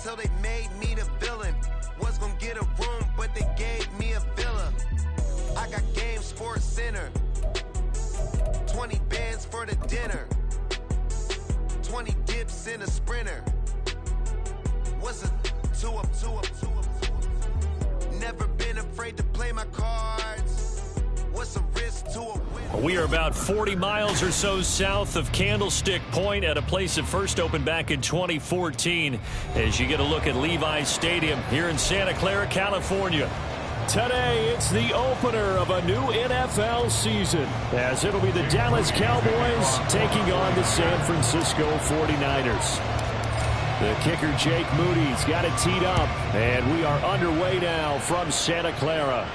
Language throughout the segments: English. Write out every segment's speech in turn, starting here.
till they made me the villain. Was gonna get a room, but they gave me a villa. I got Game Sports Center. 20 bands for the dinner. 20 dips in a Sprinter. What's a two up? Never been afraid to play my cards. What's a risk to a win? We are about 40 miles or so south of Candlestick Point at a place that first opened back in 2014 as you get a look at Levi's Stadium here in Santa Clara, California. Today, it's the opener of a new NFL season, as it'll be the Dallas Cowboys taking on the San Francisco 49ers. The kicker, Jake Moody's got it teed up, and we are underway now from Santa Clara.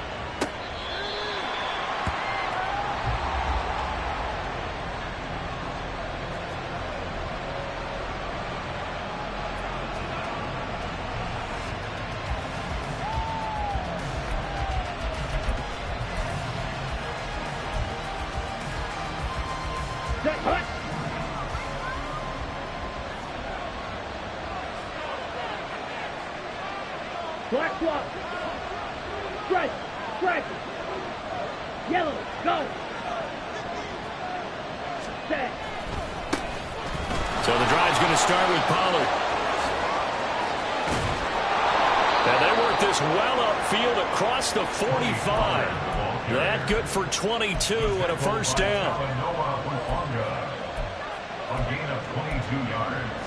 Black block. Strike. Yellow. Go. Set. So the drive's going to start with Pollard. And they work this well upfield across the 45. That good for 22 and a first down. A gain of 22 yards.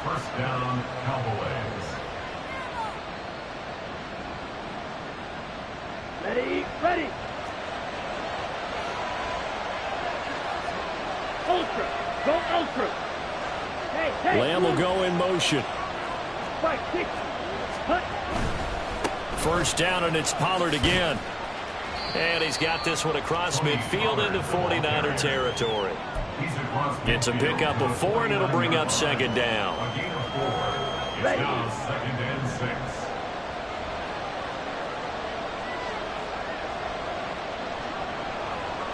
First down, Cowboys. Ready. Ultra. Go ultra. Hey. Lamb will go in motion. 5, 6. Hut. First down, and it's Pollard again. And he's got this one across midfield into 49er territory. It's a pickup of 4, and it'll bring up second down. A gain of 4. It's now second and 6.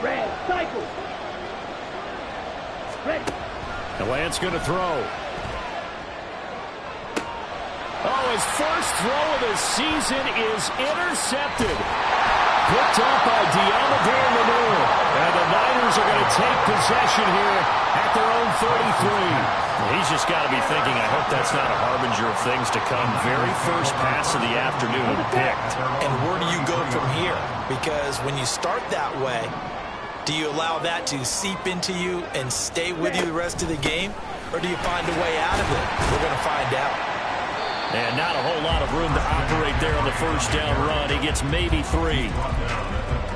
Red, cycle. Ready. The Lance going to throw. Oh, his first throw of the season is intercepted. Picked up by Deommodore Lenoir. And the Niners are going to take possession here at their own 33. He's just got to be thinking, I hope that's not a harbinger of things to come. Very first pass of the afternoon picked. And where do you go from here? Because when you start that way, do you allow that to seep into you and stay with you the rest of the game? Or do you find a way out of it? We're going to find out. And not a whole lot of room to operate there on the first down run. He gets maybe 3.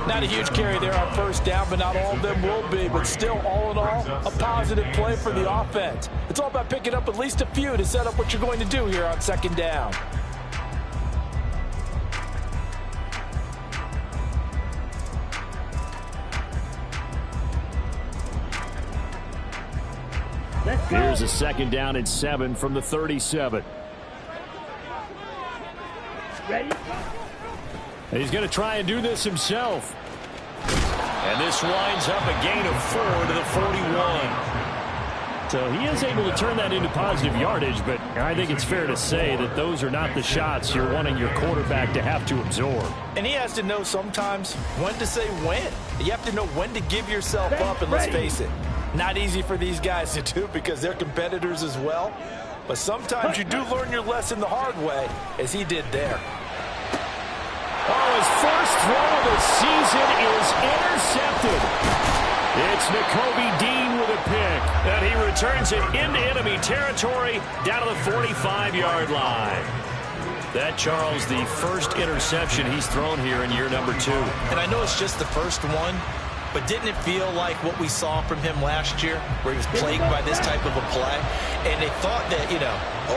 Not a huge carry there on first down, but not all of them will be. But still, all in all, a positive play for the offense. It's all about picking up at least a few to set up what you're going to do here on second down. Here's a second down and 7 from the 37. Ready. And he's going to try and do this himself. And this winds up a gain of 4 to the 41. So he is able to turn that into positive yardage, but I think it's fair to say that those are not the shots you're wanting your quarterback to have to absorb. And he has to know sometimes when to say when. You have to know when to give yourself up, and let's face it, not easy for these guys to do because they're competitors as well. But sometimes you do learn your lesson the hard way, as he did there. Oh, his first throw of the season is intercepted. It's Nakobe Dean with a pick, and he returns it into enemy territory down to the 45-yard line. That, Charles, the first interception he's thrown here in year number 2. And I know it's just the first one, but didn't it feel like what we saw from him last year, where he was plagued by this type of a play? And they thought that,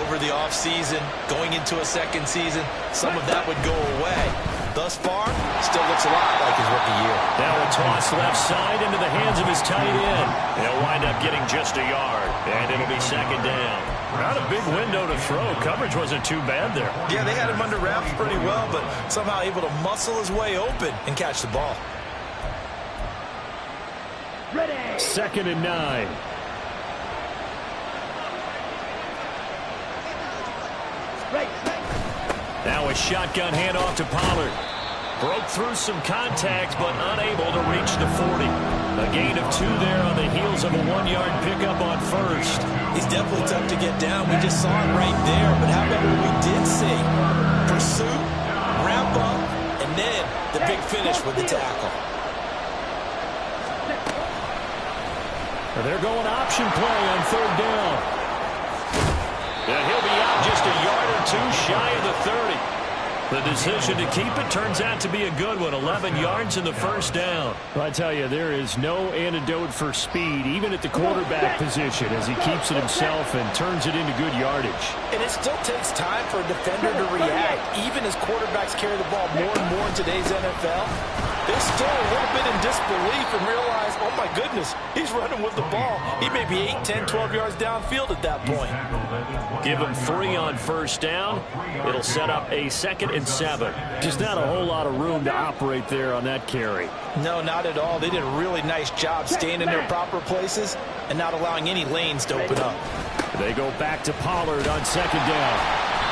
over the offseason, going into a second season, some of that would go away. Thus far, still looks a lot like his rookie year. Now a toss left side into the hands of his tight end. He'll wind up getting just a yard, and it'll be second down. Not a big window to throw. Coverage wasn't too bad there. Yeah, they had him under wraps pretty well, but somehow able to muscle his way open and catch the ball. Ready. Second and 9. Now a shotgun handoff to Pollard. Broke through some contact, but unable to reach the 40. A gain of 2 there on the heels of a 1-yard pickup on first. He's definitely tough to get down. We just saw it right there. But how about what we did see? Pursuit, wrap up, and then the big finish with the tackle. They're going option play on 3rd down. And he'll be out just a yard or 2 shy of the 30. The decision to keep it turns out to be a good one. 11 yards in the first down. Well, I tell you, there is no antidote for speed, even at the quarterback position, as he keeps it himself and turns it into good yardage. And it still takes time for a defender to react. Even as quarterbacks carry the ball more and more in today's NFL, they're still a little bit in disbelief and realize, oh my goodness, he's running with the ball. He may be 8, 10, 12 yards downfield at that point. Give him 3 on first down. It'll set up a 2nd and 7. Just not a whole lot of room to operate there on that carry. No, not at all. They did a really nice job staying in their proper places and not allowing any lanes to open up. They go back to Pollard on 2nd down.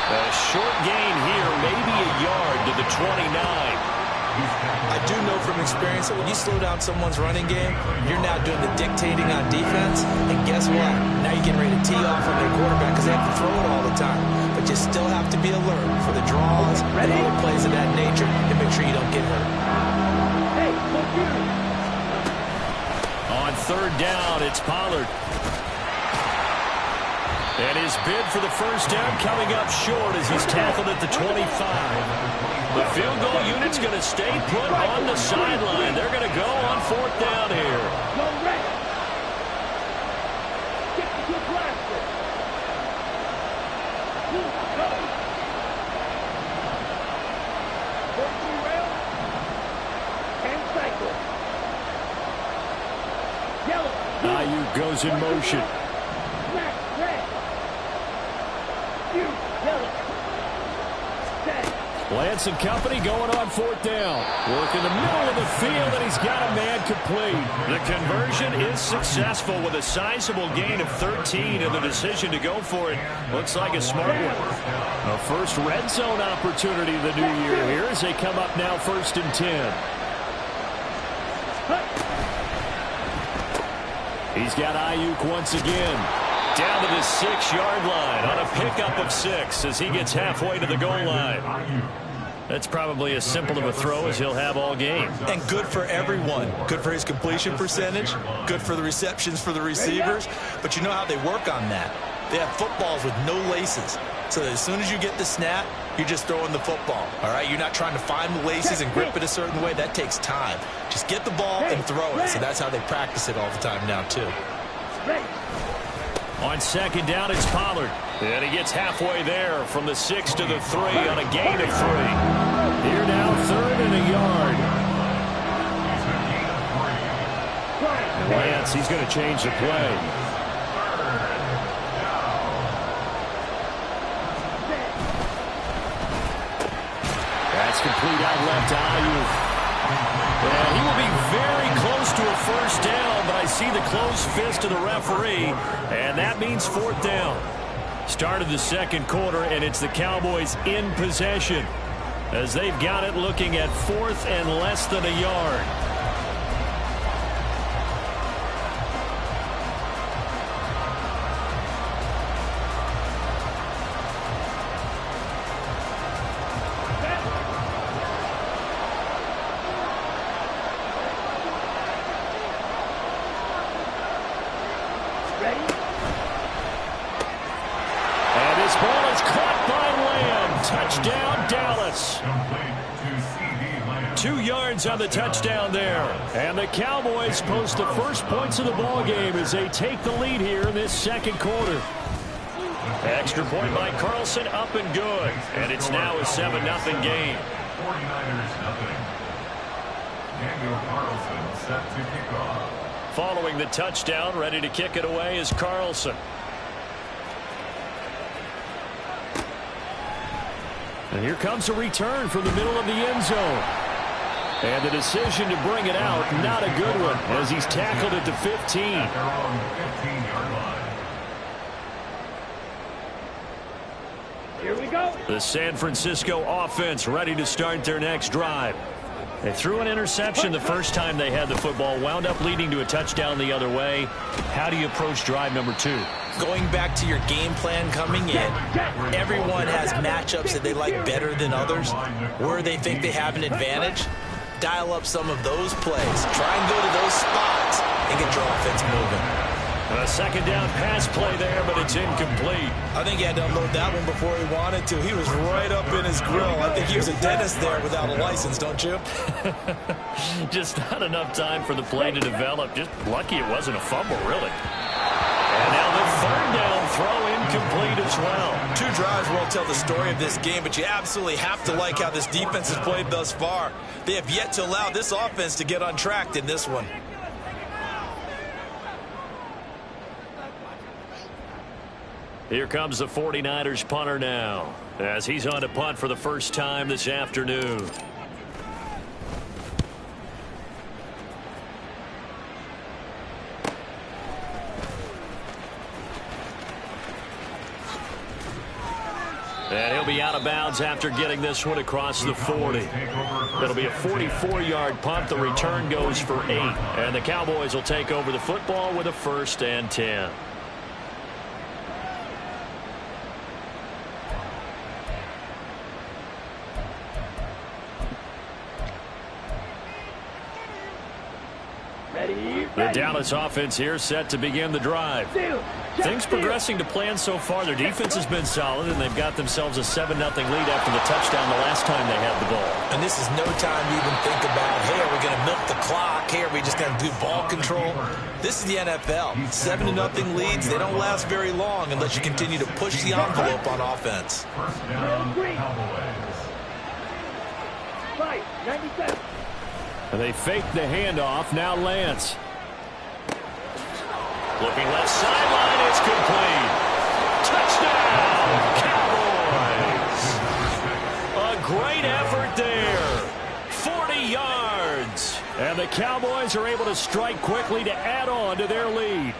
A short gain here, maybe a yard to the 29. I do know from experience that when you slow down someone's running game, you're now doing the dictating on defense. And guess what? Now you're getting ready to tee off on their quarterback because they have to throw it all the time. But you still have to be alert for the draws and other plays of that nature to make sure you don't get hurt. On 3rd down, it's Pollard. And his bid for the first down coming up short as he's tackled at the 25. The field goal unit's going to stay put on the sideline. They're going to go on 4th down here. Ayuk goes in motion. Lance and company going on 4th down. Work in the middle of the field, and he's got a man complete. The conversion is successful with a sizable gain of 13, and the decision to go for it looks like a smart one. A first red zone opportunity of the new year here as they come up now 1st and 10. He's got Ayuk once again. Down to the 6-yard line on a pickup of 6 as he gets halfway to the goal line. That's probably as simple of a throw as he'll have all game. And good for everyone. Good for his completion percentage. Good for the receptions for the receivers. But you know how they work on that. They have footballs with no laces. So that as soon as you get the snap, you're just throwing the football. All right? You're not trying to find the laces and grip it a certain way. That takes time. Just get the ball and throw it. So that's how they practice it all the time now, too. On 2nd down, it's Pollard. And he gets halfway there from the 6 to the 3 on a gain of 3. Here now, 3rd and a yard. And Lance, he's going to change the play. That's complete out left to Ayuk. And he will be very close to a first down, but I see the closed fist of the referee, and that means 4th down. Start of the 2nd quarter, and it's the Cowboys in possession as they've got it looking at 4th and less than a yard. Touchdown, Dallas. 2 yards on the touchdown there. And the Cowboys post the first points of the ball game as they take the lead here in this 2nd quarter. Extra point by Carlson, up and good. And it's now a 7-0 game. 49ers nothing. Daniel Carlson set to kick off. Following the touchdown, ready to kick it away is Carlson. And here comes a return from the middle of the end zone. And the decision to bring it out, not a good one, as he's tackled at the 15. At their own 15-yard line. Here we go. The San Francisco offense ready to start their next drive. They threw an interception the first time they had the football, wound up leading to a touchdown the other way. How do you approach drive number 2? Going back to your game plan coming in, everyone has matchups that they like better than others. Where they think they have an advantage, dial up some of those plays. Try and go to those spots and get your offense moving. A second down pass play there, but it's incomplete. I think he had to unload that one before he wanted to. He was right up in his grill. I think he was a dentist there without a license, don't you? Just not enough time for the play to develop. Just lucky it wasn't a fumble, really. And now the third down throw incomplete as well. 2 drives won't tell the story of this game, but you absolutely have to like how this defense has played thus far. They have yet to allow this offense to get untracked in this one. Here comes the 49ers punter now, as he's on to punt for the first time this afternoon. And he'll be out of bounds after getting this one across the 40. It'll be a 44-yard punt. The return goes for 8. And the Cowboys will take over the football with a 1st and 10. The Dallas offense here set to begin the drive. Things progressing to plan so far. Their defense has been solid, and they've got themselves a 7-0 lead after the touchdown the last time they had the ball. And this is no time to even think about, hey, are we going to milk the clock? Hey, are we just going to do ball control? This is the NFL. 7-0 leads, they don't last very long unless you continue to push the envelope on offense. First down, Cowboys. 97. And they fake the handoff. Now Lance. Looking left sideline. It's complete. Touchdown, Cowboys. A great effort there. 40 yards. And the Cowboys are able to strike quickly to add on to their lead.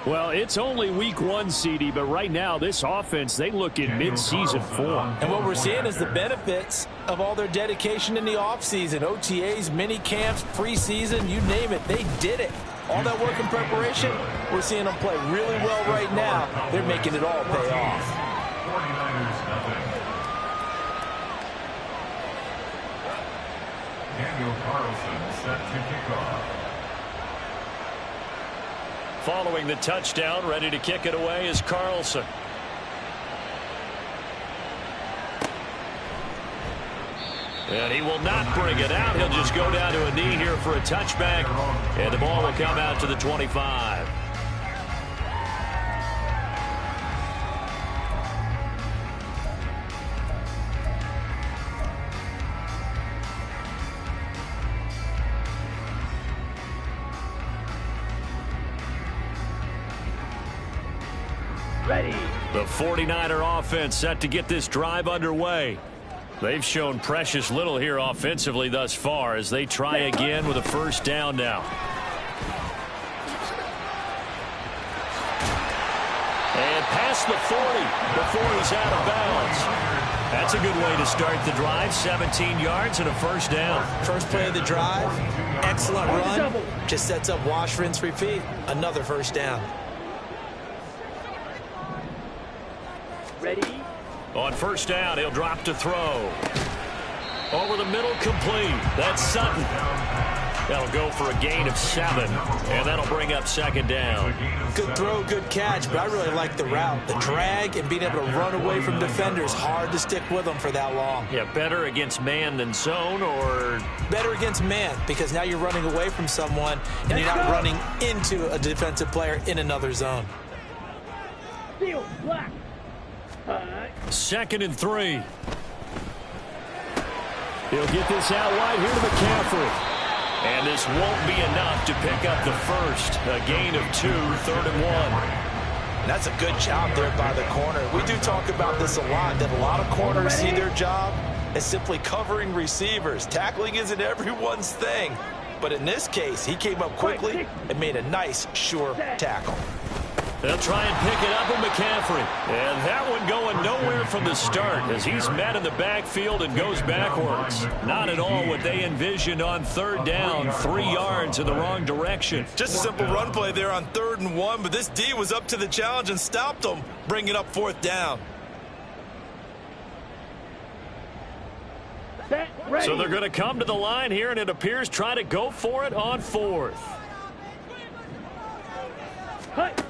Well, it's only week 1, CD, but right now this offense, they look in mid-season form. And what we're seeing is the benefits of all their dedication in the offseason. OTAs, mini camps, preseason, you name it, they did it. All that work and preparation, we're seeing them play really well right now. They're making it all pay off. 49ers nothing. Daniel Carlson set to kick off. Following the touchdown, ready to kick it away is Carlson. And he will not bring it out. He'll just go down to a knee here for a touchback. And the ball will come out to the 25. Ready. The 49er offense set to get this drive underway. They've shown precious little here offensively thus far as they try again with a first down now. And past the 40 before he's out of bounds. That's a good way to start the drive. 17 yards and a first down. First play of the drive, excellent run. Just sets up wash, rinse, repeat. Another first down. Ready. On first down, he'll drop to throw. Over the middle, complete. That's Sutton. That'll go for a gain of 7, and that'll bring up second down. Good throw, good catch, but I really like the route. The drag and being able to run away from defenders, hard to stick with them for that long. Yeah, better against man than zone, or? Better against man, because now you're running away from someone, and you're not running into a defensive player in another zone. Steel black. 2nd and 3. He'll get this out wide here to McCaffrey. And this won't be enough to pick up the first. A gain of 2, 3rd and 1. That's a good job there by the corner. We do talk about this a lot, that a lot of corners see their job as simply covering receivers. Tackling isn't everyone's thing. But in this case, he came up quickly and made a nice, sure tackle. They'll try and pick it up with McCaffrey. And that one going nowhere from the start as he's met in the backfield and goes backwards. Not at all what they envisioned on third down, 3 yards in the wrong direction. Just a simple run play there on 3rd and 1, but this D was up to the challenge and stopped them, bringing up 4th down. Set, ready. So they're going to come to the line here, and it appears try to go for it on 4th. Cut.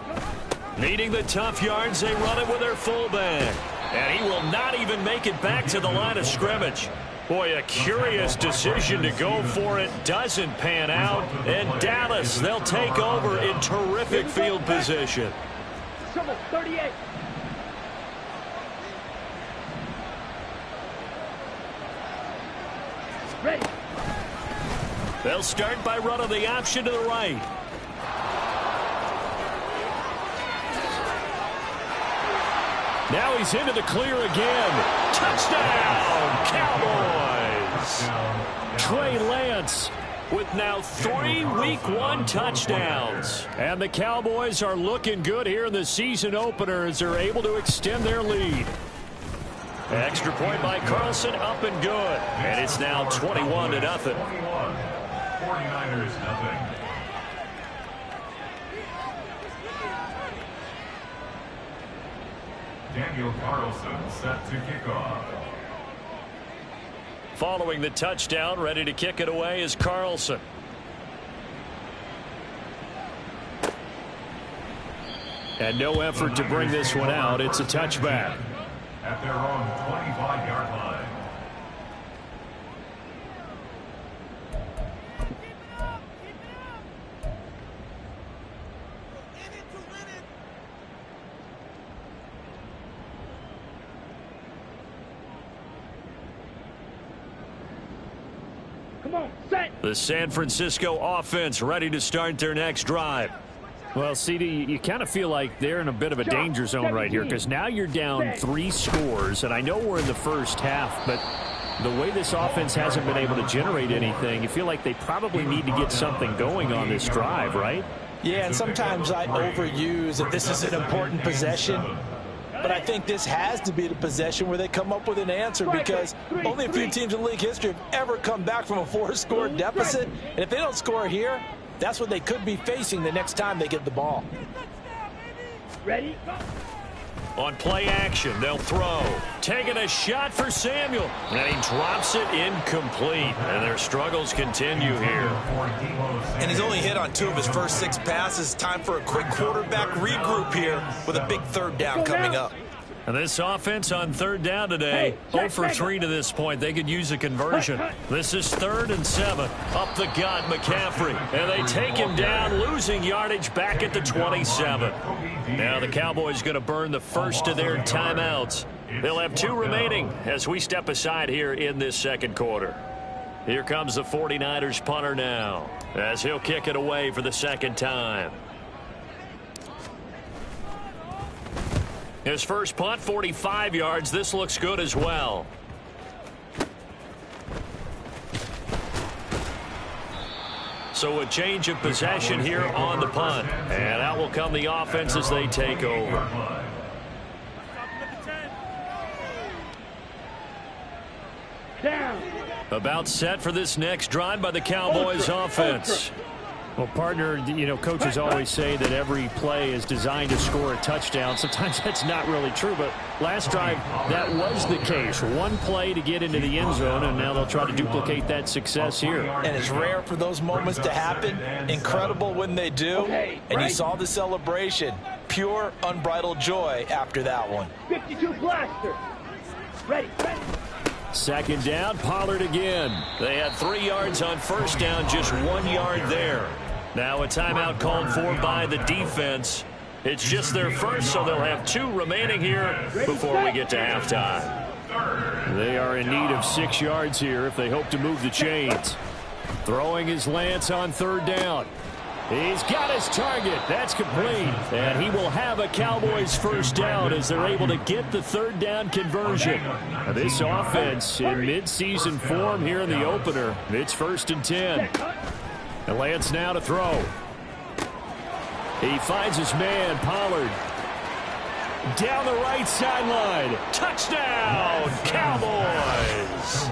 Needing the tough yards, they run it with their fullback. And he will not even make it back to the line of scrimmage. Boy, a curious decision to go for it. Doesn't pan out. And Dallas, they'll take over in terrific field position. Trouble, 38. Ready. They'll start by running the option to the right. Now he's into the clear again. Touchdown, Cowboys! Trey Lance with now 3 Week 1 touchdowns. And the Cowboys are looking good here in the season opener as they're able to extend their lead. Extra point by Carlson, up and good. And it's now 21-0. 49ers nothing. Daniel Carlson set to kick off. Following the touchdown, ready to kick it away is Carlson. And no effort to bring this one out. It's a touchback. At their own 25-yard line. Come on, set. The San Francisco offense ready to start their next drive. Well, CD, you kind of feel like they're in a bit of a danger zone right here because now you're down 3 scores, and I know we're in the first half, but the way this offense hasn't been able to generate anything, you feel like they probably need to get something going on this drive, right? Yeah, and sometimes I overuse that this is an important possession. But I think this has to be the possession where they come up with an answer because only a few teams in league history have ever come back from a 4-score deficit. And if they don't score here, that's what they could be facing the next time they get the ball. Ready? On play action, they'll throw. Taking a shot for Samuel. And he drops it incomplete. And their struggles continue here. And he's only hit on 2 of his first 6 passes. Time for a quick quarterback regroup here with a big 3rd down coming up. And this offense on 3rd down today, 0 for 3 to this point. They could use a conversion. This is 3rd and 7. Up the gut, McCaffrey. And they take him down, losing yardage back at the 27. Now the Cowboys going to burn the first of their timeouts. They'll have 2 remaining as we step aside here in this second quarter. Here comes the 49ers punter now as he'll kick it away for the second time. His first punt, 45 yards. This looks good as well. So a change of possession here on the punt. And out will come the offense as they take over. Down. About set for this next drive by the Cowboys offense. Well, partner, you know, coaches always say that every play is designed to score a touchdown. Sometimes that's not really true, but last drive, that was the case. 1 play to get into the end zone, and now they'll try to duplicate that success here. And it's rare for those moments to happen. Incredible when they do. And you saw the celebration. Pure, unbridled joy after that one. 52 blaster. Ready, ready. Second down, Pollard again. They had 3 yards on first down, just 1 yard there. Now a timeout called for by the defense. It's just their first, so they'll have 2 remaining here before we get to halftime. They are in need of 6 yards here if they hope to move the chains. Throwing is Lance on 3rd down. He's got his target. That's complete. And he will have a Cowboys first down as they're able to get the 3rd down conversion. Now this offense in mid-season form here in the opener. It's 1st and 10. And Lance now to throw. He finds his man, Pollard. Down the right sideline. Touchdown, Cowboys.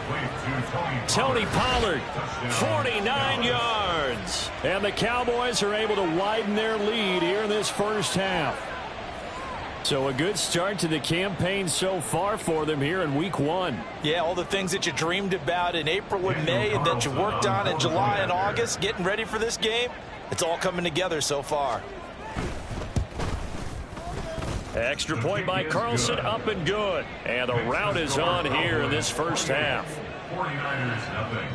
Tony Pollard, 49 yards. And the Cowboys are able to widen their lead here in this first half. So a good start to the campaign so far for them here in week 1. Yeah, all the things that you dreamed about in April and May and that you worked on in July and August, getting ready for this game, it's all coming together so far. Extra point by Carlson, up and good. And the rout is on here in this first half. 49ers nothing.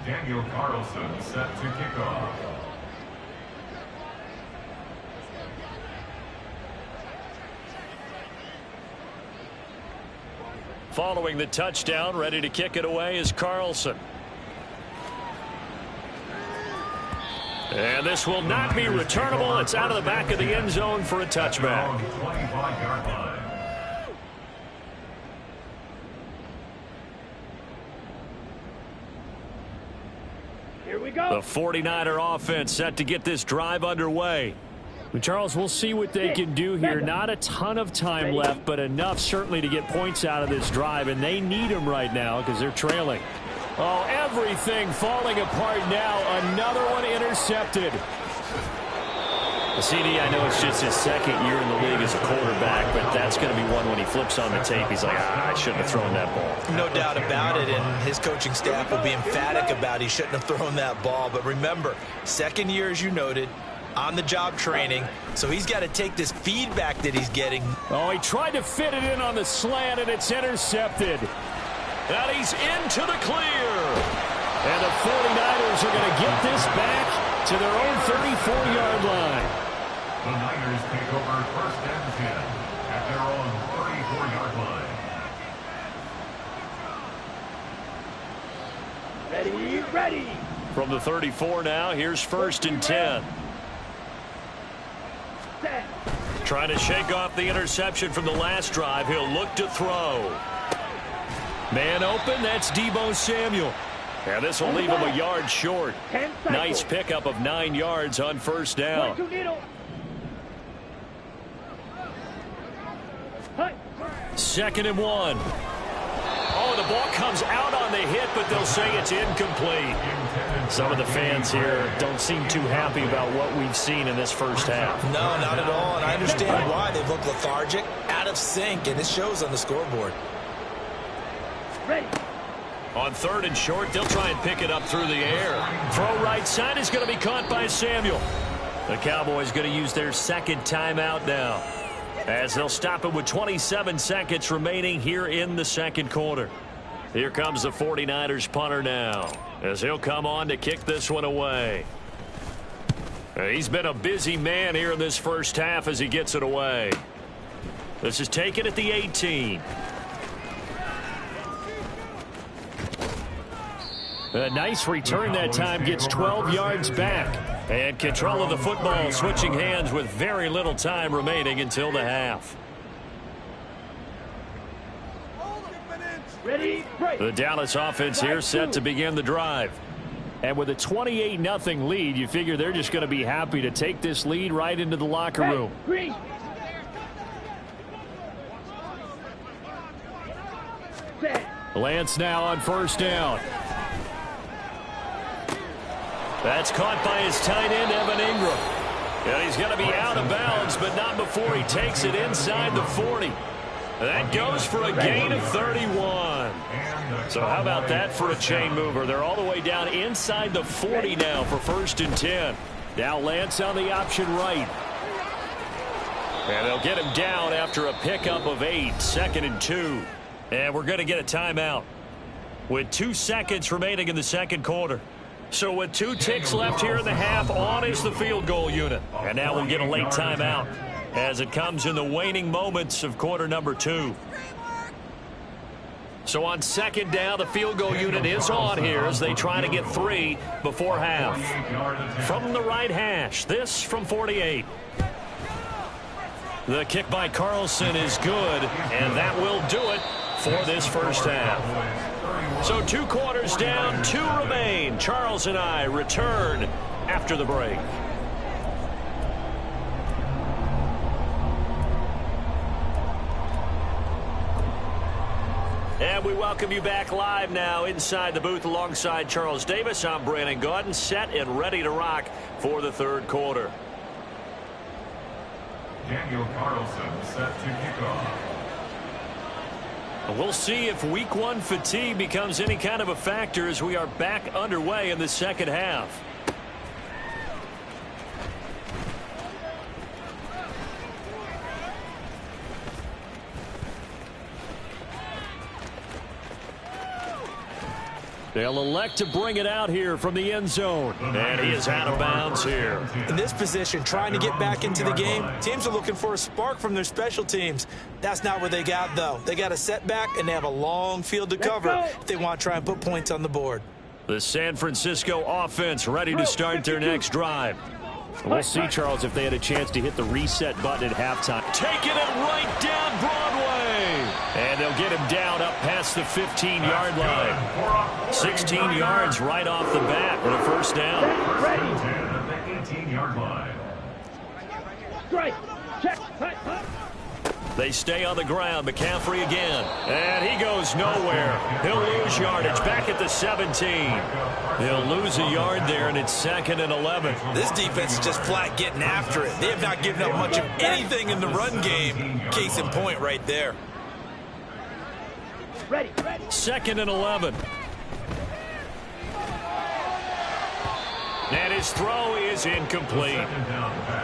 Daniel Carlson set to kick off. Following the touchdown, ready to kick it away is Carlson. And this will not be returnable. It's out of the back of the end zone for a touchback. 25-yard line. Here we go. The 49er offense set to get this drive underway. Charles, we'll see what they can do here. Not a ton of time left, but enough certainly to get points out of this drive, and they need them right now because they're trailing. Oh, everything falling apart now. Another one intercepted. CD, I know it's just his second year in the league as a quarterback, but that's going to be one when he flips on the tape. He's like, I shouldn't have thrown that ball. No doubt about it, and his coaching staff will be emphatic about he shouldn't have thrown that ball. But remember, second year, as you noted, on-the-job training, so he's got to take this feedback that he's getting. Oh, he tried to fit it in on the slant, and it's intercepted. And he's into the clear. And the 49ers are going to get this back to their own 34-yard line. The Niners take over first and 10 at their own 34-yard line. Ready, ready. From the 34 now, here's first and 10. Trying to shake off the interception from the last drive. He'll look to throw. Man open, that's Deebo Samuel. And this will leave him a yard short. Nice pickup of 9 yards on first down. Second and 1. Oh, the ball comes out on the hit, but they'll say it's incomplete. Some of the fans here don't seem too happy about what we've seen in this first half. No, not at all, and I understand why. They've looked lethargic, out of sync, and it shows on the scoreboard. Ready. On third and short, they'll try and pick it up through the air. Throw right side is going to be caught by Samuel. The Cowboys going to use their second timeout now, as they'll stop it with 27 seconds remaining here in the second quarter. Here comes the 49ers punter now, as he'll come on to kick this one away. He's been a busy man here in this first half as he gets it away. This is taken at the 18. A nice return that time, gets 12 yards back. And control of the football switching hands with very little time remaining until the half. Ready, break. The Dallas offense here set to begin the drive. And with a 28-0 lead, you figure they're just going to be happy to take this lead right into the locker room. Green. Lance now on first down. That's caught by his tight end, Evan Ingram. And he's going to be out of bounds, but not before he takes it inside the 40. That goes for a gain of 31. So how about that for a chain mover? They're all the way down inside the 40 now for first and 10. Now Lance on the option right. And they'll get him down after a pickup of 8, second and 2. And we're going to get a timeout with 2 seconds remaining in the second quarter. So with 2 ticks left here in the half, on is the field goal unit. And now we'll get a late timeout as it comes in the waning moments of quarter number 2. So on second down, the field goal unit is on here as they try to get 3 before half. From the right hash, this from 48. The kick by Carlson is good, and that will do it for this first half. So 2 quarters down, 2 remain. Charles and I return after the break. And we welcome you back live now inside the booth alongside Charles Davis. I'm Brandon Gaudin, set and ready to rock for the third quarter. Daniel Carlson set to kick off. We'll see if week 1 fatigue becomes any kind of a factor as we are back underway in the second half. They'll elect to bring it out here from the end zone. And he is out of bounds here. In this position, trying to get back into the game, teams are looking for a spark from their special teams. That's not what they got, though. They got a setback, and they have a long field to cover if they want to try and put points on the board. The San Francisco offense ready to start their next drive. We'll see, Charles, if they had a chance to hit the reset button at halftime. Taking it right down Broadway. And they'll get him down up past the 15-yard line. 16 yards right off the bat with a first down. First and 10 at the 18-yard line. Strike. Check. They stay on the ground. McCaffrey again. And he goes nowhere. He'll lose yardage back at the 17. They'll lose a yard there, and it's 2nd and 11. This defense is just flat getting after it. They have not given up much of anything in the run game. Case in point right there. Ready. 2nd and 11. And his throw is incomplete.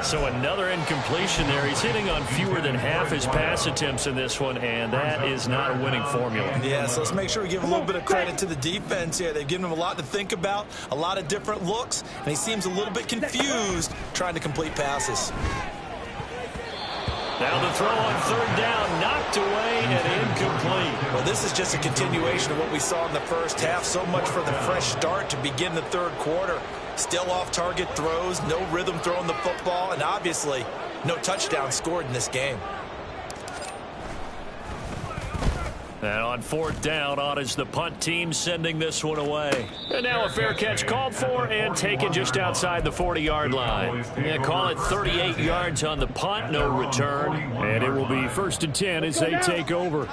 So another incompletion there. He's hitting on fewer than half his pass attempts in this one, and that is not a winning formula. Yeah, so let's make sure we give a little bit of credit to the defense here. They've given him a lot to think about, a lot of different looks, and he seems a little bit confused trying to complete passes. Now the throw on 3rd down, knocked away and incomplete. Well, this is just a continuation of what we saw in the first half. So much for the fresh start to begin the third quarter. Still off-target throws, no rhythm throwing the football, and obviously no touchdown scored in this game. And on 4th down, on is the punt team sending this one away. And now a fair catch called for and taken just outside the 40-yard line. Yeah, call it 38 yards on the punt, no return. And it will be 1st and 10 as they take over.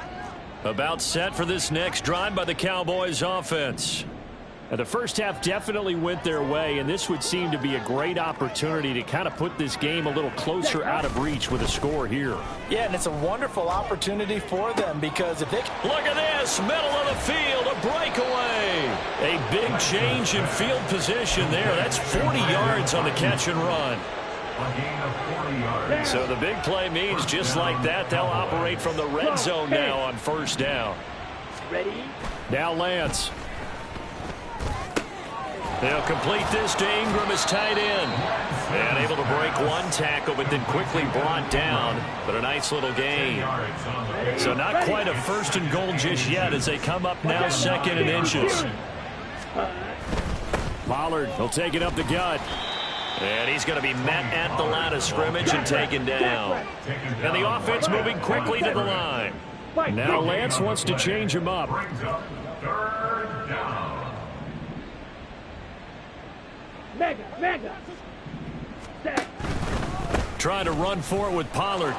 About set for this next drive by the Cowboys offense. Now, the first half definitely went their way, and this would seem to be a great opportunity to kind of put this game a little closer out of reach with a score here. Yeah, and it's a wonderful opportunity for them because if they can... Look at this, middle of the field, a breakaway. A big change in field position there. That's 40 yards on the catch and run. A gain of 40 yards. So the big play means just like that, they'll operate from the red zone now on 1st down. Ready. Now Lance. They'll complete this to Ingram as tight end. And able to break one tackle, but then quickly brought down. But a nice little gain. So not quite a 1st and goal just yet as they come up now 2nd and inches. Pollard will take it up the gut. And he's going to be met at the line of scrimmage and taken down. And the offense moving quickly to the line. Now Lance wants to change him up. Brings up 3rd down. Mega. Set. Trying to run for it with Pollard.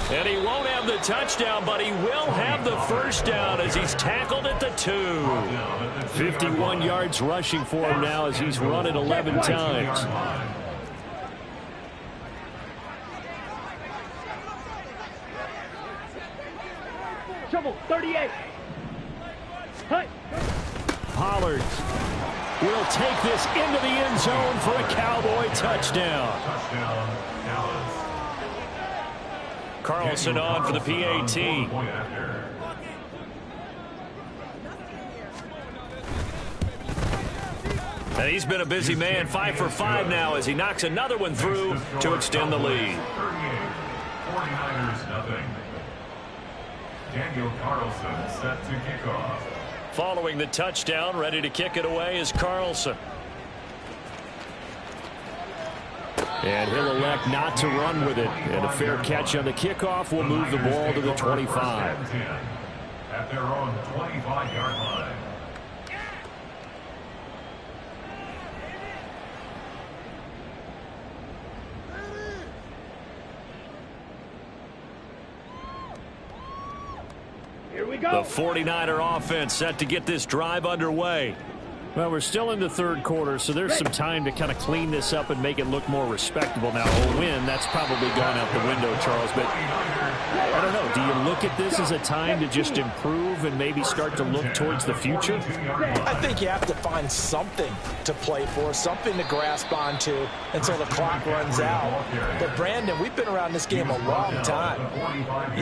And he won't have the touchdown, but he will have the first down as he's tackled at the 2. 51 yards rushing for him now as he's run it 11 times. Trouble. 38. Hut. Pollard will take this into the end zone for a Cowboy touchdown. Touchdown, Dallas. Carlson on for the PAT. And he's been a busy man, 5 for 5 now as he knocks another one through to extend the lead. 49ers nothing. Daniel Carlson set to kick off. Following the touchdown, ready to kick it away is Carlson. And he'll elect not to run with it. And a fair catch on the kickoff will move the ball to the 25. At their own 25-yard line. Here we go. The 49er offense set to get this drive underway. Well, we're still in the third quarter, so there's some time to kind of clean this up and make it look more respectable. Now, a win, that's probably gone out the window, Charles. But I don't know. Do you look at this as a time to just improve and maybe start to look towards the future? I think you have to find something to play for, something to grasp onto until the clock runs out. But, Brandon, we've been around this game a long time.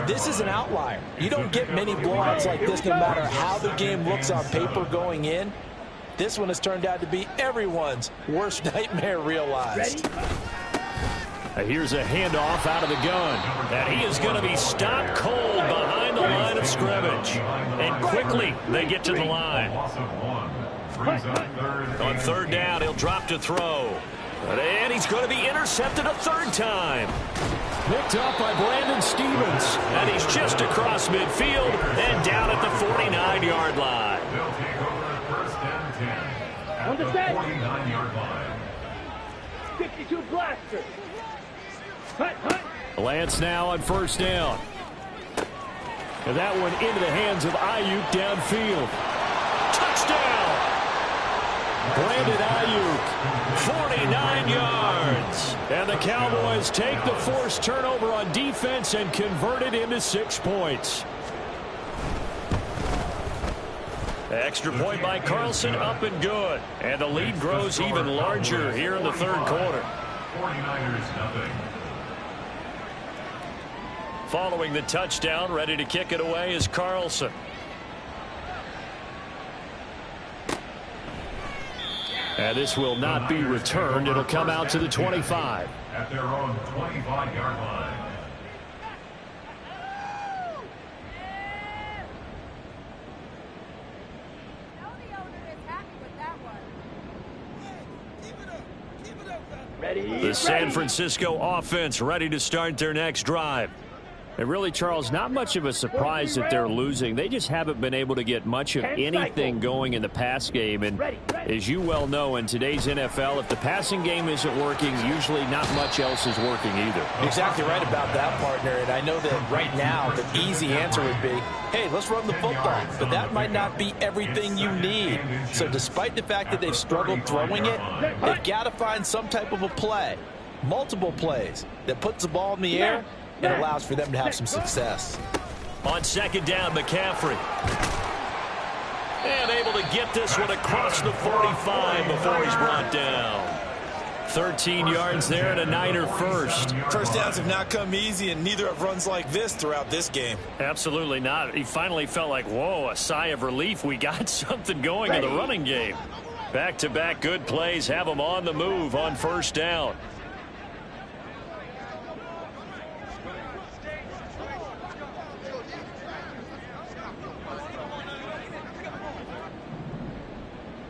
This is an outlier. You don't get many blowouts like this no matter how the game looks on paper going in. This one has turned out to be everyone's worst nightmare realized. Here's a handoff out of the gun. And he is going to be stopped cold behind the line of scrimmage. And quickly they get to the line. On third down, he'll drop to throw. And he's going to be intercepted a third time. Picked up by Brandon Stephens. And he's just across midfield and down at the 49-yard line. They'll take over first and 10 at the 49-yard line. 52 blaster. Hut, hut. Lance now on first down. And that one into the hands of Ayuk downfield. Touchdown! Brandon Ayuk, 49 yards. and the Cowboys take the forced turnover on defense and convert it into 6 points. Extra point by Carlson, up and good. And the lead grows even larger here in the third quarter. 49ers nothing. Following the touchdown, ready to kick it away is Carlson. And this will not be returned. It'll come out to the 25. At their own 25-yard line. Ready. The San Francisco offense ready to start their next drive. And really, Charles, not much of a surprise that they're losing. They just haven't been able to get much of anything going in the pass game. And as you well know, in today's NFL, if the passing game isn't working, usually not much else is working either. Exactly right about that, partner. And I know that right now the easy answer would be, hey, let's run the football. But that might not be everything you need. So despite the fact that they've struggled throwing it, they've got to find some type of a play, multiple plays, that puts the ball in the air and allows for them to have some success. On second down, McCaffrey. And able to get this one across the 45 before he's brought down. 13 yards there and a Niner first. First downs have not come easy, and neither have runs like this throughout this game. Absolutely not. He finally felt like, whoa, a sigh of relief. We got something going in the running game. Back-to-back good plays have them on the move on first down.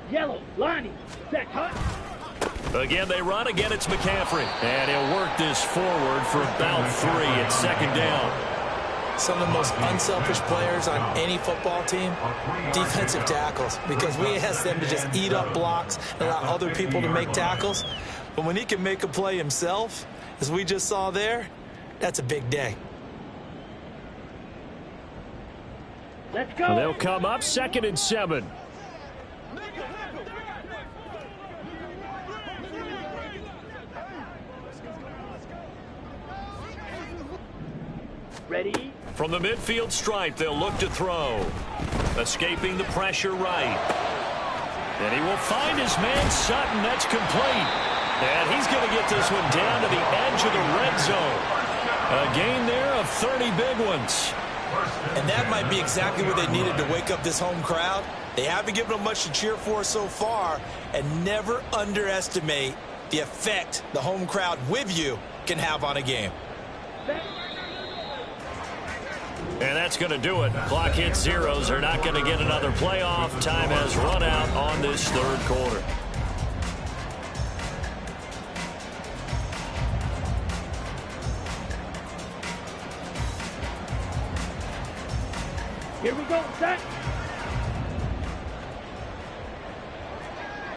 Yellow, Lonnie, set, hut. Again, they run. Again, it's McCaffrey. And he'll work this forward for about 3 at second down. Some of the most unselfish players on any football team, defensive tackles, because we ask them to just eat up blocks and allow other people to make tackles. But when he can make a play himself, as we just saw there, that's a big day. Let's go. And they'll come up 2nd and 7. Ready. From the midfield stripe, they'll look to throw. Escaping the pressure right. And he will find his man Sutton. That's complete. And he's going to get this one down to the edge of the red zone. A gain there of 30 big ones. And that might be exactly what they needed to wake up this home crowd. They haven't given them much to cheer for so far. And never underestimate the effect the home crowd with you can have on a game. And that's going to do it. Clock hits zeros. They're not going to get another playoff. Time has run out on this third quarter. Here we go, set.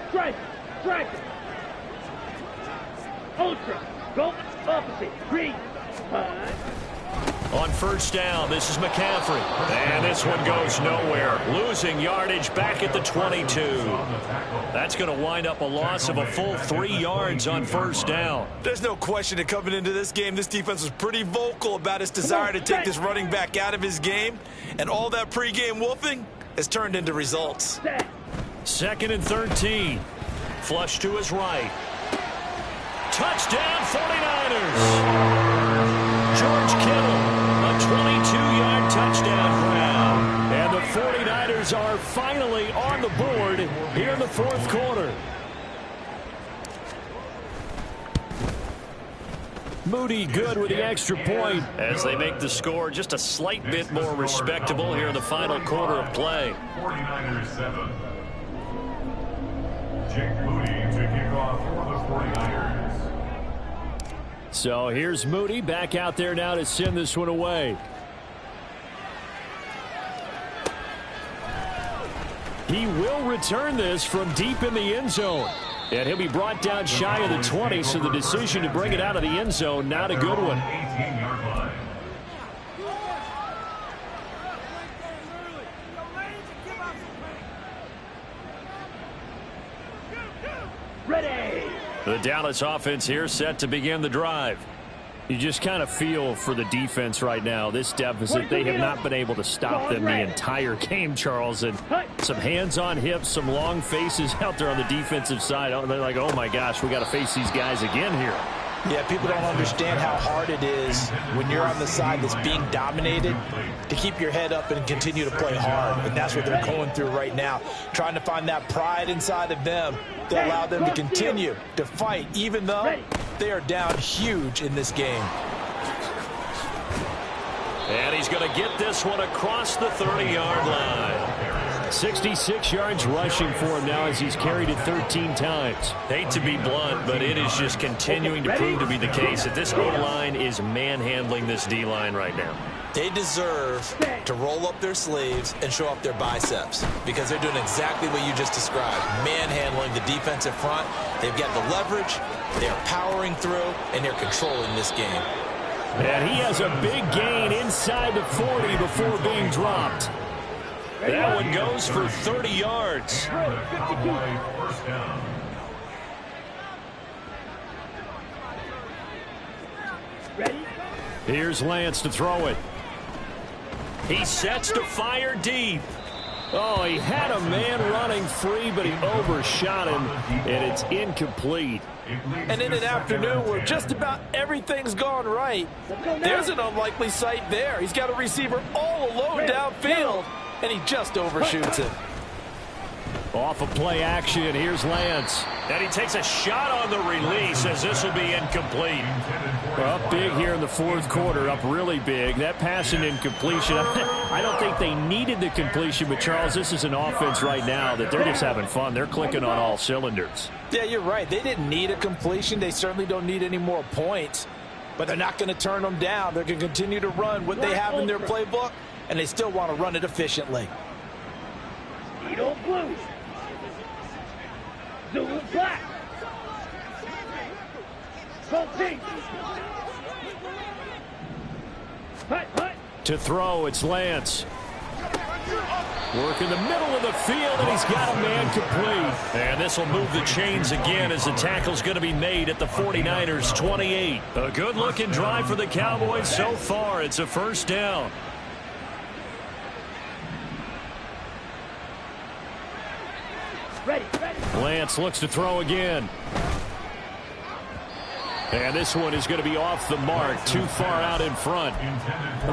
Strike, strike. Ultra, go opposite, green. Punch. On first down, this is McCaffrey. And this one goes nowhere. Losing yardage back at the 22. That's going to wind up a loss of a full 3 yards on first down. There's no question that coming into this game, this defense was pretty vocal about its desire to take this running back out of his game. And all that pregame wolfing has turned into results. Second and 13. Flush to his right. Touchdown 49ers. George Kittle, a 22-yard touchdown grab. And the 49ers are finally on the board here in the fourth quarter. Moody good with the extra point as they make the score just a slight bit more respectable here in the final quarter of play. 49ers 7. Jake Moody to kick off for the 49ers. So here's Moody back out there now to send this one away. He will return this from deep in the end zone. And he'll be brought down shy of the 20, so the decision to bring it out of the end zone, not a good one. 18-yard line. Ready. The Dallas offense here set to begin the drive. You just kind of feel for the defense right now. This deficit, they have not been able to stop them the entire game, Charles. And some hands on hips, some long faces out there on the defensive side. They're like, oh, my gosh, we got to face these guys again here. Yeah, people don't understand how hard it is when you're on the side that's being dominated to keep your head up and continue to play hard. And that's what they're going through right now, trying to find that pride inside of them to allow them to continue to fight, even though they are down huge in this game. And he's going to get this one across the 30-yard line. 66 yards rushing for him now as he's carried it 13 times. Hate to be blunt, but it is just continuing to prove to be the case that this O-line is manhandling this D-line right now. They deserve to roll up their sleeves and show up their biceps because they're doing exactly what you just described, manhandling the defensive front. They've got the leverage, they're powering through, and they're controlling this game. And he has a big gain inside the 40 before being dropped. That one goes for 30 yards. First down. Ready. Here's Lance to throw it. He sets to fire deep. Oh, he had a man running free, but he overshot him, and it's incomplete. And in an afternoon where just about everything's gone right, there's an unlikely sight there. He's got a receiver all alone downfield, and he just overshoots it. Off of play action, here's Lance. And he takes a shot on the release as this will be incomplete. Well, up big here in the fourth quarter, up really big. That pass and incompletion, I don't think they needed the completion, but Charles, this is an offense right now that they're just having fun. They're clicking on all cylinders. Yeah, you're right. They didn't need a completion. They certainly don't need any more points, but they're not going to turn them down. They're going to continue to run what they have in their playbook, and they still want to run it efficiently. Edo blue. Zulu black. Colt pink. Hut, hut. To throw, it's Lance. Work in the middle of the field, and he's got a man complete. And this will move the chains again as the tackle's going to be made at the 49ers 28. A good-looking drive for the Cowboys so far. It's a first down. Ready, ready. Lance looks to throw again. And this one is going to be off the mark, too far out in front.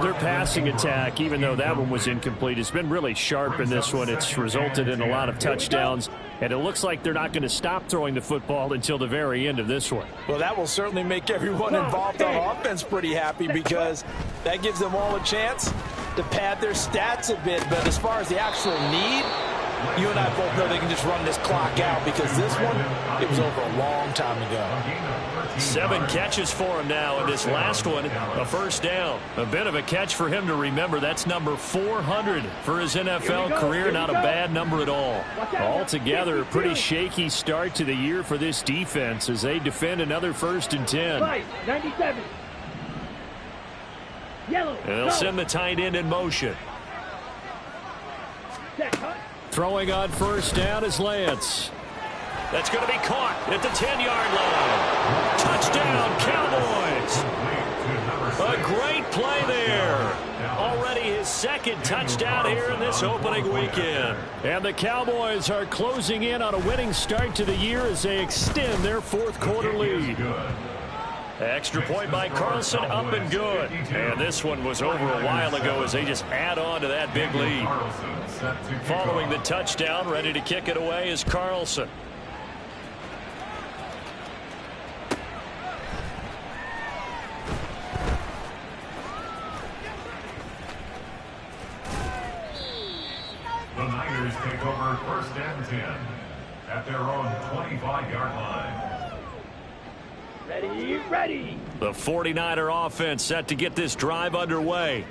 Their passing attack, even though that one was incomplete, has been really sharp in this one. It's resulted in a lot of touchdowns, and it looks like they're not going to stop throwing the football until the very end of this one. Well, that will certainly make everyone involved on offense pretty happy because that gives them all a chance to pad their stats a bit. But as far as the actual need, you and I both know they can just run this clock out because this one, it was over a long time ago. 7 catches for him now, and this last one, a first down. A bit of a catch for him to remember. That's number 400 for his NFL career. Not a bad number at all. Altogether, a pretty shaky start to the year for this defense as they defend another 1st and 10. 97. Yellow. And they'll send the tight end in motion. Throwing on first down is Lance. That's going to be caught at the 10-yard line. Touchdown, Cowboys. A great play there. Already his 2nd touchdown here in this opening weekend. And the Cowboys are closing in on a winning start to the year as they extend their 4th quarter lead. Extra point by Carlson, up and good. And this one was over a while ago as they just add on to that big lead. Following the touchdown, ready to kick it away is Carlson. The Niners take over 1st and 10 at their own 25-yard line. Ready. The 49er offense set to get this drive underway.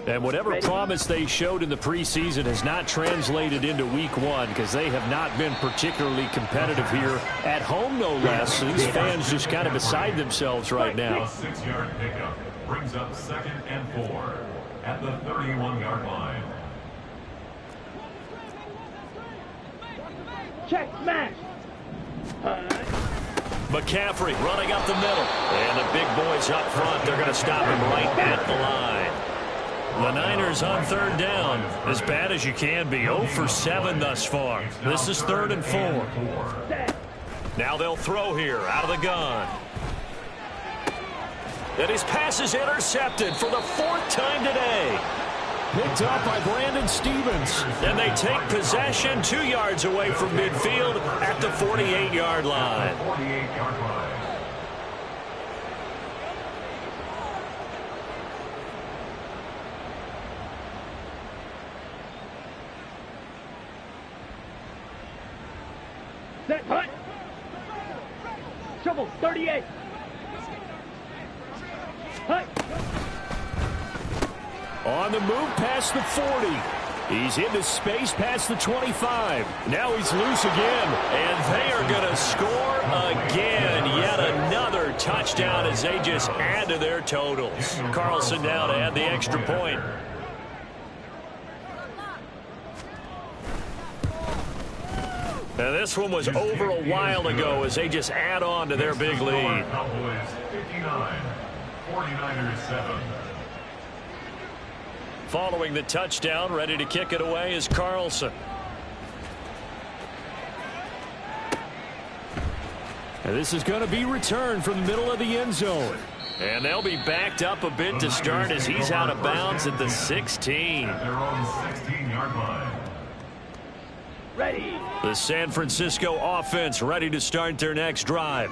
And whatever promise they showed in the preseason has not translated into week 1 because they have not been particularly competitive here at home, no less. These fans just kind of beside themselves right now. A 6-yard pickup brings up 2nd and 4 at the 31-yard line. Check, smash. McCaffrey running up the middle. And the big boys up front, they're going to stop him right at the line. The Niners on 3rd down. As bad as you can be. 0 for 7 thus far. This is 3rd and 4. Now they'll throw here out of the gun. And his pass is intercepted for the 4th time today. Picked up by Brandon Stevens. And they take possession 2 yards away from midfield at the 48-yard line. 48-yard line. Set, hut. Trouble, 38. Hut. On the move past the 40. He's into space past the 25. Now he's loose again. And they are going to score again. Yet another touchdown as they just add to their totals. Carlson now to add the extra point. And this one was over a while ago as they just add on to their big lead. Cowboys 59, 49ers 7. Following the touchdown, ready to kick it away is Carlson. And this is going to be returned from the middle of the end zone. And they'll be backed up a bit to start as he's out of bounds at the 16. At their own 16-yard line. Ready. The San Francisco offense ready to start their next drive.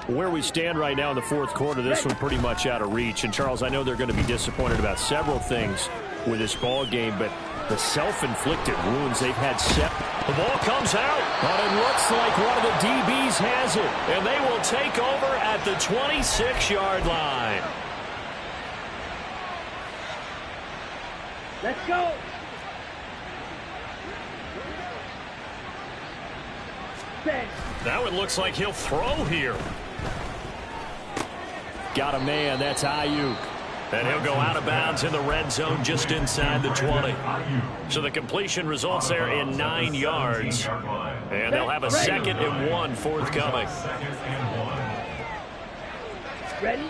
Where we stand right now in the 4th quarter, this one pretty much out of reach. And, Charles, I know they're going to be disappointed about several things with this ball game, but the self-inflicted wounds they've had set. The ball comes out, but it looks like one of the DBs has it. And they will take over at the 26-yard line. Let's go. Set. That one looks like he'll throw here. Got a man, that's Ayuk. And he'll go out of bounds in the red zone just inside the 20. So the completion results there in 9 yards. And they'll have a 2nd and 1 forthcoming. Ready.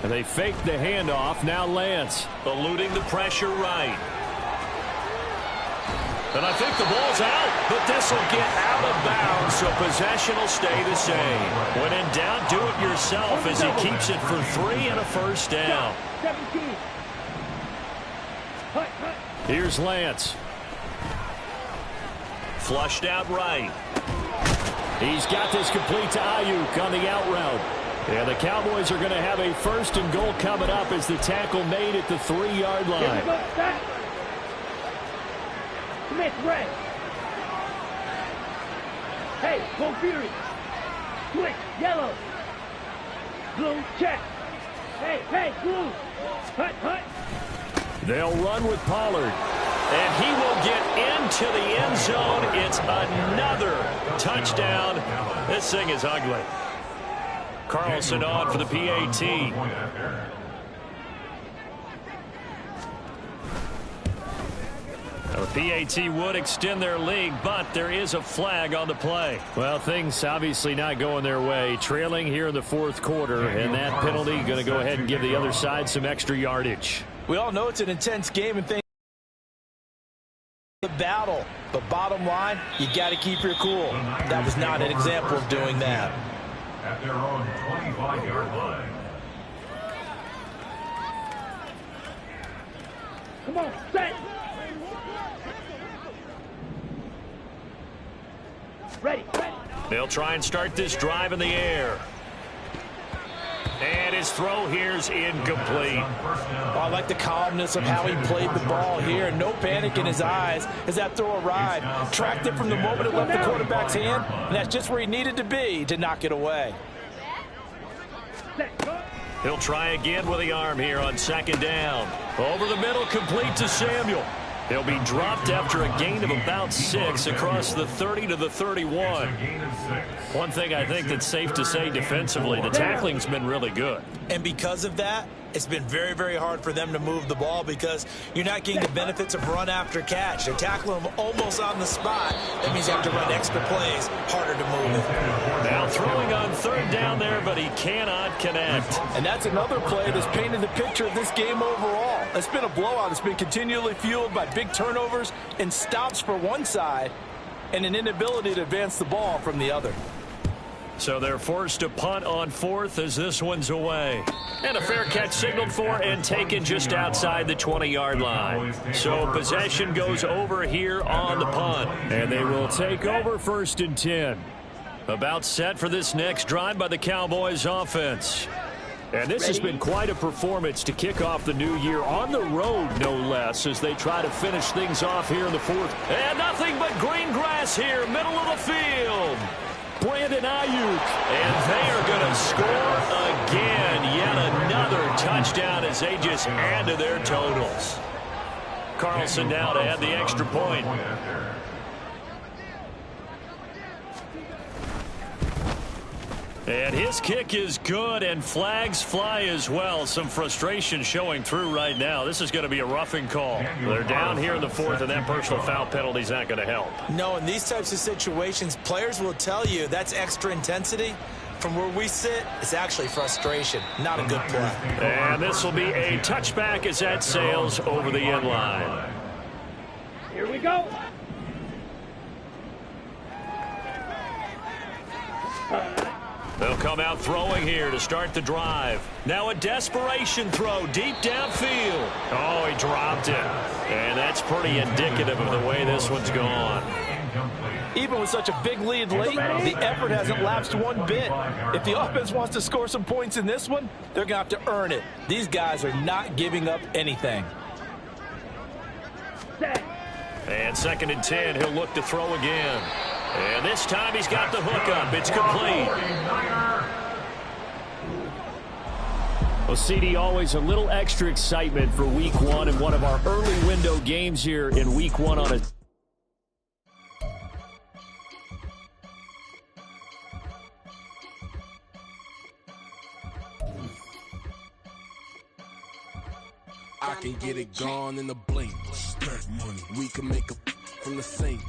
And they fake the handoff. Now Lance eluding the pressure right. And I think the ball's out, but this will get out of bounds, so possession will stay the same. When in doubt, do it yourself as he keeps it for 3 and a first down. 17. Hut, hut. Here's Lance. Flushed out right. He's got this complete to Ayuk on the out route. And the Cowboys are going to have a 1st and goal coming up as the tackle made at the 3-yard Here we line. go. Set. Smith, red. Hey, go Fury. Switch, yellow. Blue, check. Hey, blue. Hut. They'll run with Pollard. And he will get into the end zone. It's another touchdown. This thing is ugly. Carlson on for the PAT. The PAT would extend their lead, but there is a flag on the play. Well, things obviously not going their way. Trailing here in the fourth quarter, and that penalty going to go ahead and give the other side some extra yardage. We all know it's an intense game and things the battle, but bottom line, you got to keep your cool. That was not an example of doing that. At their own 25-yard line. Come on, set. Ready. They'll try and start this drive in the air. And his throw here's incomplete. I like the calmness of how he played the ball here. No panic in his eyes as that throw arrived. Tracked it from the moment it left the quarterback's hand, and that's just where he needed to be to knock it away. He'll try again with the arm here on second down. Over the middle, complete to Samuel. He'll be dropped after a gain of about 6 across the 30 to the 31. One thing I think that's safe to say defensively, the tackling's been really good. And because of that, it's been very, very hard for them to move the ball because you're not getting the benefits of run after catch. They're tackling them almost on the spot. That means you have to run extra plays, harder to move it. Now throwing on third down there, but he cannot connect. And that's another play that's painted the picture of this game overall. It's been a blowout. It's been continually fueled by big turnovers and stops for one side and an inability to advance the ball from the other. So they're forced to punt on fourth as this one's away. And a fair catch signaled for and taken just outside the 20-yard line. So possession goes over here on the punt. And they will take over 1st and 10. About set for this next drive by the Cowboys offense. And this has been quite a performance to kick off the new year on the road, no less, as they try to finish things off here in the fourth. And nothing but green grass here, middle of the field. Brandon Ayuk, and they are going to score again. Yet another touchdown as they just add to their totals. Carlson now to add the extra point. And his kick is good, and flags fly as well. Some frustration showing through right now. This is going to be a roughing call. They're down here in the fourth, and that personal foul penalty is not going to help. No, in these types of situations, players will tell you that's extra intensity. From where we sit, it's actually frustration, not a good play. And this will be a touchback as that sails over the end line. Here we go. They'll come out throwing here to start the drive. Now a desperation throw deep downfield. Oh, he dropped it. And that's pretty indicative of the way this one's gone. Even with such a big lead late, the effort hasn't lapsed one bit. If the offense wants to score some points in this one, they're going to have to earn it. These guys are not giving up anything. And 2nd and 10, he'll look to throw again. And this time he's got the hook up. It's complete. Well, CD, always a little extra excitement for week one and one of our early window games here in week one on a I can get it gone in a blink. Money. We can make a from the sink.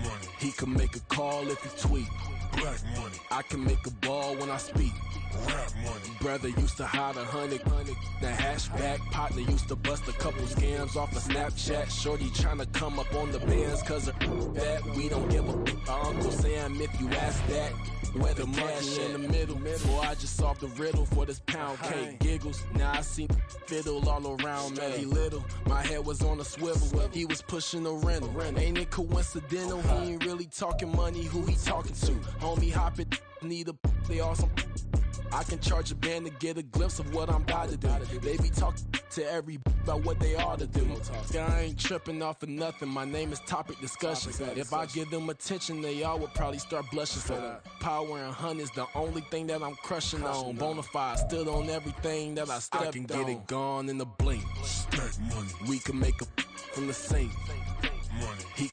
Money. He can make a call if he tweet. Black money. I can make a ball when I speak. Rap money. Brother used to hide 100. The hashback partner used to bust a couple scams off of Snapchat. Shorty tryna come up on the bands cause of that. We don't give a Uncle Sam if you ask that. Where the money in the middle. Boy, I just solved the riddle for this pound cake. Giggles, now I see fiddle all around me. He little, my head was on a swivel. He was pushing a rental. Ain't it coincidental? He ain't really talking money, who he talking to? Homie, hop it, need a, they awesome. I can charge a band to get a glimpse of what I'm about to do. They be talking to every about what they ought to do. I ain't tripping off of nothing. My name is Topic Discussion. If I give them attention, they all would probably start blushing. So power and hunt is the only thing that I'm crushing on. Bonafide stood on everything that I stepped on. I can get it gone in the blink. Stack money. We can make a from the sink. Money.